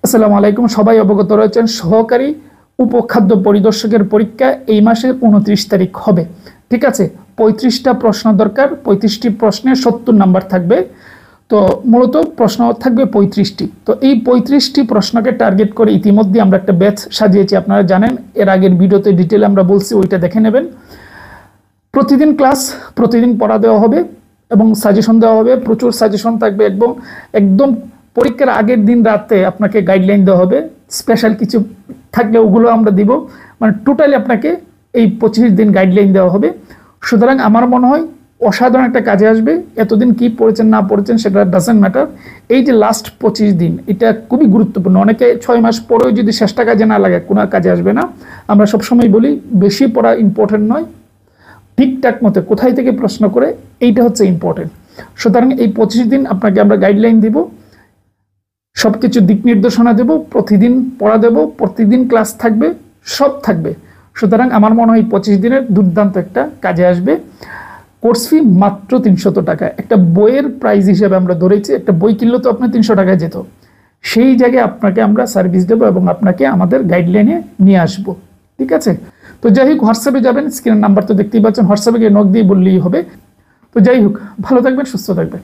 আসসালামু আলাইকুম। সবাই অবগত রয়েছেন সহকারী উপখাদ্য পরিদর্শকের পরীক্ষা এই মাসের 29 তারিখ হবে। ঠিক আছে, 35টা প্রশ্ন দরকার, 35টি প্রশ্নে 70 নাম্বার থাকবে। তো মূলত প্রশ্ন থাকবে 35টি। তো এই 35টি প্রশ্নকে টার্গেট করে ইতিমধ্যে আমরা একটা ব্যাচ সাজিয়েছি, আপনারা জানেন। এর আগের ভিডিওতে ডিটেলে আমরা বলছি, ওইটা দেখে নেবেন। প্রতিদিন ক্লাস, প্রতিদিন পড়া দেওয়া হবে এবং সাজেশন দেওয়া হবে। প্রচুর সাজেশন থাকবে এবং একদম পরীক্ষার আগের দিন রাতে আপনাকে গাইডলাইন দেওয়া হবে। স্পেশাল কিছু থাকলে ওগুলো আমরা দিব। মানে টোটালি আপনাকে এই 25 দিন গাইডলাইন দেওয়া হবে। সুতরাং আমার মনে হয় অসাধারণ একটা কাজে আসবে। এতদিন কি পড়েছেন না পড়েছেন সেটা ডাজেন্ট ম্যাটার। এই যে লাস্ট 25 দিন, এটা খুবই গুরুত্বপূর্ণ। অনেকে 6 মাস পরেও যদি শেষটা কাজে না লাগে, কোনো কাজে আসবে না। আমরা সবসময় বলি বেশি পড়া ইম্পর্টেন্ট নয়, ঠিকঠাক মতো কোথায় থেকে প্রশ্ন করে এইটা হচ্ছে ইম্পর্টেন্ট। সুতরাং এই 25 দিন আপনাকে আমরা গাইডলাইন দিব, সব কিছু দিক নির্দেশনা দেব, প্রতিদিন পড়া দেব, প্রতিদিন ক্লাস থাকবে, সব থাকবে। সুতরাং আমার মনে হয় 25 দিনের দুর্দান্ত একটা কাজে আসবে। কোর্স ফি মাত্র 300 টাকা। একটা বইয়ের প্রাইস হিসেবে আমরা ধরেছি, একটা বই কিনলে তো আপনার 300 টাকায় যেত। সেই জায়গায় আপনাকে আমরা সার্ভিস দেবো এবং আপনাকে আমাদের গাইডলাইনে নিয়ে আসবো। ঠিক আছে, তো যাই হোক, হোয়াটসঅ্যাপে যাবেন, স্ক্রিনের নাম্বার তো দেখতেই পাচ্ছেন, হোয়াটসঅ্যাপে গিয়ে নক দিয়ে বললেই হবে। তো যাই হোক, ভালো থাকবেন, সুস্থ থাকবেন।